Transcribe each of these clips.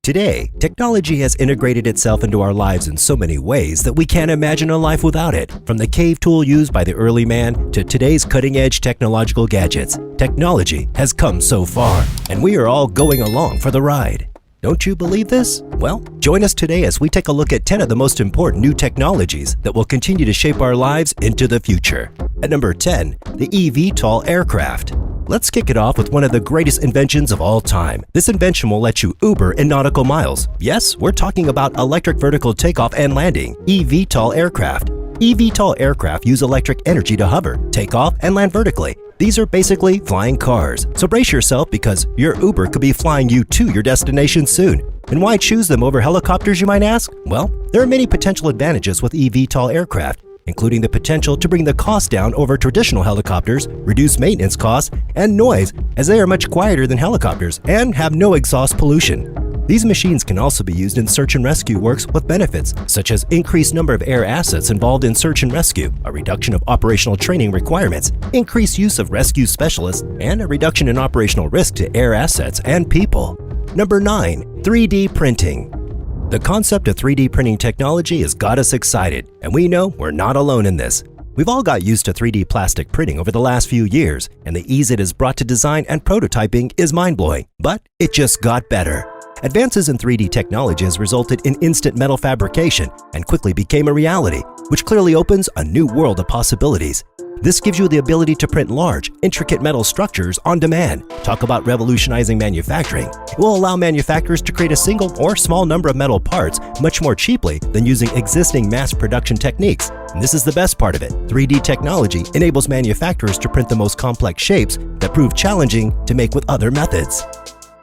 Today, technology has integrated itself into our lives in so many ways that we can't imagine a life without it. From the cave tool used by the early man to today's cutting-edge technological gadgets, technology has come so far, and we are all going along for the ride. Don't you believe this? Well, join us today as we take a look at 10 of the most important new technologies that will continue to shape our lives into the future. At number 10, the eVTOL aircraft. Let's kick it off with one of the greatest inventions of all time. This invention will let you Uber in nautical miles. Yes, we're talking about electric vertical takeoff and landing, eVTOL aircraft. eVTOL aircraft use electric energy to hover, take off, and land vertically. These are basically flying cars. So brace yourself because your Uber could be flying you to your destination soon. And why choose them over helicopters, you might ask? Well, there are many potential advantages with eVTOL aircraft, including the potential to bring the cost down over traditional helicopters, reduce maintenance costs, and noise, as they are much quieter than helicopters and have no exhaust pollution. These machines can also be used in search and rescue works with benefits, such as increased number of air assets involved in search and rescue, a reduction of operational training requirements, increased use of rescue specialists, and a reduction in operational risk to air assets and people. Number 9. 3D printing. The concept of 3D printing technology has got us excited, and we know we're not alone in this. We've all got used to 3D plastic printing over the last few years, and the ease it has brought to design and prototyping is mind-blowing, but it just got better. Advances in 3D technology has resulted in instant metal fabrication and quickly became a reality, which clearly opens a new world of possibilities. This gives you the ability to print large, intricate metal structures on demand. Talk about revolutionizing manufacturing. It will allow manufacturers to create a single or small number of metal parts much more cheaply than using existing mass production techniques. And this is the best part of it. 3D technology enables manufacturers to print the most complex shapes that prove challenging to make with other methods.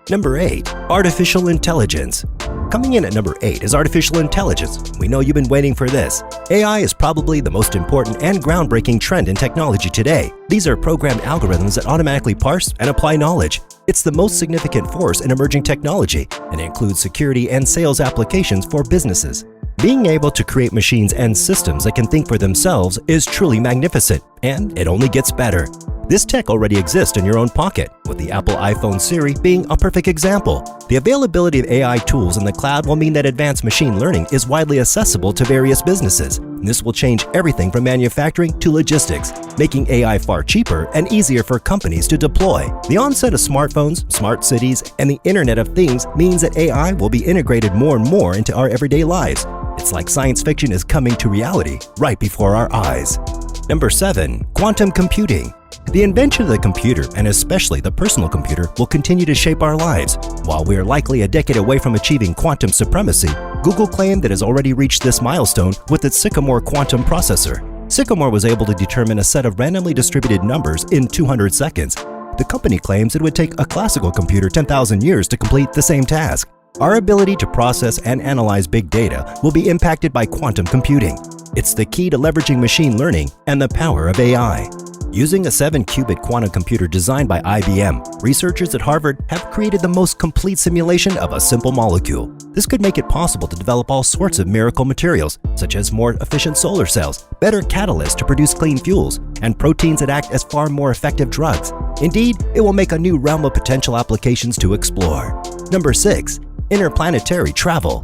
Number 8. Artificial intelligence. Coming in at number 8 is artificial intelligence. We know you've been waiting for this. AI is probably the most important and groundbreaking trend in technology today. These are programmed algorithms that automatically parse and apply knowledge. It's the most significant force in emerging technology, and it includes security and sales applications for businesses. Being able to create machines and systems that can think for themselves is truly magnificent, and it only gets better. This tech already exists in your own pocket, with the Apple iPhone Siri being a perfect example. The availability of AI tools in the cloud will mean that advanced machine learning is widely accessible to various businesses. And this will change everything from manufacturing to logistics, making AI far cheaper and easier for companies to deploy. The onset of smartphones, smart cities, and the Internet of Things means that AI will be integrated more and more into our everyday lives. It's like science fiction is coming to reality right before our eyes. Number 7. Quantum computing. The invention of the computer, and especially the personal computer, will continue to shape our lives. While we are likely a decade away from achieving quantum supremacy, Google claimed that it has already reached this milestone with its Sycamore quantum processor. Sycamore was able to determine a set of randomly distributed numbers in 200 seconds. The company claims it would take a classical computer 10,000 years to complete the same task. Our ability to process and analyze big data will be impacted by quantum computing. It's the key to leveraging machine learning and the power of AI. Using a 7-qubit quantum computer designed by IBM, researchers at Harvard have created the most complete simulation of a simple molecule. This could make it possible to develop all sorts of miracle materials, such as more efficient solar cells, better catalysts to produce clean fuels, and proteins that act as far more effective drugs. Indeed, it will make a new realm of potential applications to explore. Number 6. Interplanetary travel.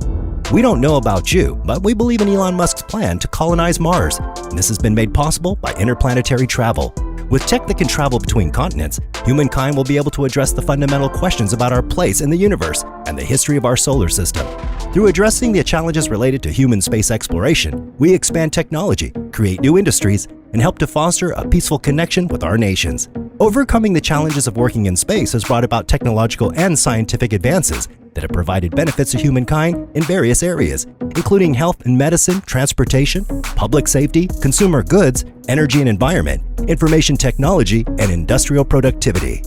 We don't know about you, but we believe in Elon Musk's plan to colonize Mars. And this has been made possible by interplanetary travel. With tech that can travel between continents, humankind will be able to address the fundamental questions about our place in the universe and the history of our solar system. Through addressing the challenges related to human space exploration, we expand technology, create new industries, and help to foster a peaceful connection with our nations. Overcoming the challenges of working in space has brought about technological and scientific advances that have provided benefits to humankind in various areas, including health and medicine, transportation, public safety, consumer goods, energy and environment, information technology, and industrial productivity.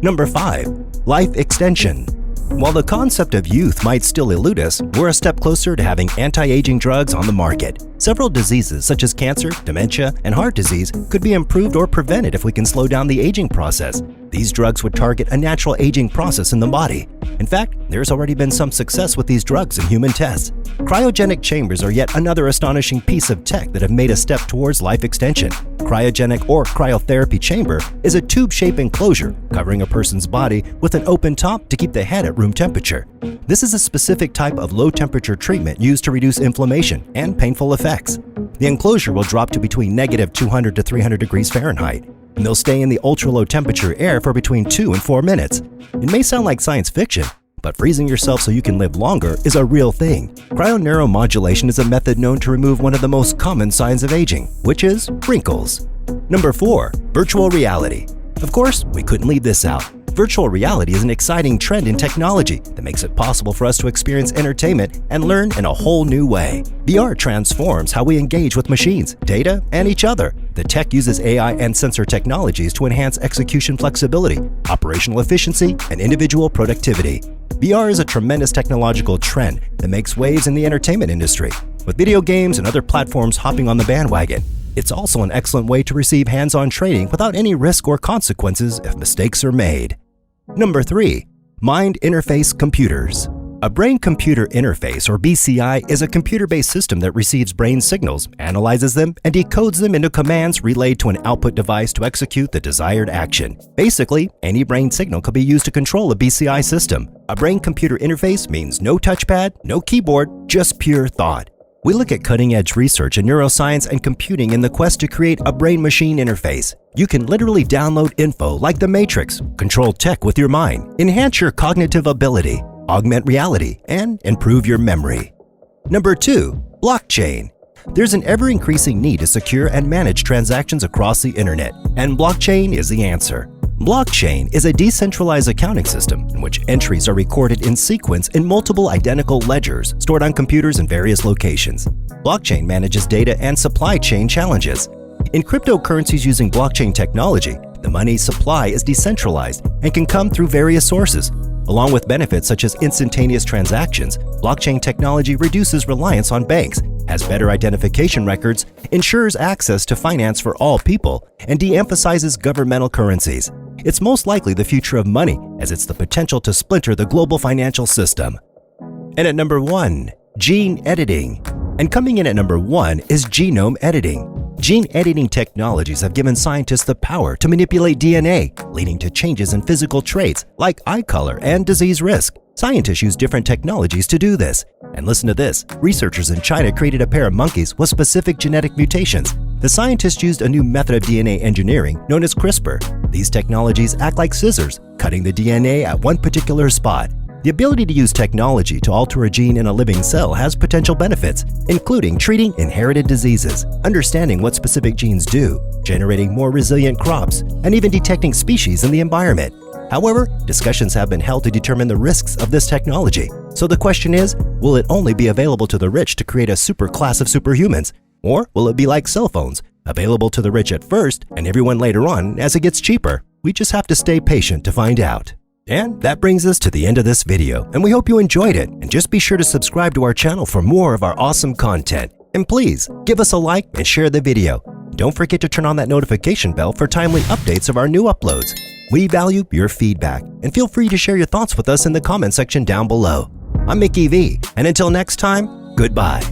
Number 5. Life extension. While the concept of youth might still elude us, we're a step closer to having anti-aging drugs on the market. Several diseases such as cancer, dementia, and heart disease could be improved or prevented if we can slow down the aging process. These drugs would target a natural aging process in the body. In fact, there's already been some success with these drugs in human tests. Cryogenic chambers are yet another astonishing piece of tech that have made a step towards life extension. Cryogenic or cryotherapy chamber is a tube-shaped enclosure covering a person's body with an open top to keep the head at room temperature. This is a specific type of low-temperature treatment used to reduce inflammation and painful effects. The enclosure will drop to between -200 to 300 degrees Fahrenheit, and they'll stay in the ultra-low temperature air for between 2 and 4 minutes. It may sound like science fiction, but freezing yourself so you can live longer is a real thing. Cryoneuromodulation is a method known to remove one of the most common signs of aging, which is wrinkles. Number 4. Virtual reality. Of course, we couldn't leave this out. Virtual reality is an exciting trend in technology that makes it possible for us to experience entertainment and learn in a whole new way. VR transforms how we engage with machines, data, and each other. The tech uses AI and sensor technologies to enhance execution flexibility, operational efficiency, and individual productivity. VR is a tremendous technological trend that makes waves in the entertainment industry, with video games and other platforms hopping on the bandwagon. It's also an excellent way to receive hands-on training without any risk or consequences if mistakes are made. Number 3. Mind Interface Computers. A brain-computer interface, or BCI, is a computer-based system that receives brain signals, analyzes them, and decodes them into commands relayed to an output device to execute the desired action. Basically, any brain signal could be used to control a BCI system. A brain-computer interface means no touchpad, no keyboard, just pure thought. We look at cutting-edge research in neuroscience and computing in the quest to create a brain-machine interface. You can literally download info like the Matrix, control tech with your mind, enhance your cognitive ability, augment reality, and improve your memory. Number 2. Blockchain. There's an ever-increasing need to secure and manage transactions across the internet, and blockchain is the answer. Blockchain is a decentralized accounting system in which entries are recorded in sequence in multiple identical ledgers stored on computers in various locations. Blockchain manages data and supply chain challenges. In cryptocurrencies using blockchain technology, the money supply is decentralized and can come through various sources. Along with benefits such as instantaneous transactions, blockchain technology reduces reliance on banks, has better identification records, ensures access to finance for all people, and de-emphasizes governmental currencies. It's most likely the future of money, as it's the potential to splinter the global financial system. And at number 1, gene editing. And coming in at number 1 is genome editing. Gene editing technologies have given scientists the power to manipulate DNA, leading to changes in physical traits like eye color and disease risk. Scientists use different technologies to do this. And listen to this, researchers in China created a pair of monkeys with specific genetic mutations. The scientists used a new method of DNA engineering known as CRISPR. These technologies act like scissors, cutting the DNA at one particular spot. The ability to use technology to alter a gene in a living cell has potential benefits, including treating inherited diseases, understanding what specific genes do, generating more resilient crops, and even detecting species in the environment. However, discussions have been held to determine the risks of this technology. So the question is, will it only be available to the rich to create a super class of superhumans? Or will it be like cell phones, available to the rich at first and everyone later on as it gets cheaper? We just have to stay patient to find out. And that brings us to the end of this video, and we hope you enjoyed it. And just be sure to subscribe to our channel for more of our awesome content. And please, give us a like and share the video. Don't forget to turn on that notification bell for timely updates of our new uploads. We value your feedback, and feel free to share your thoughts with us in the comment section down below. I'm Mickey V, and until next time, goodbye.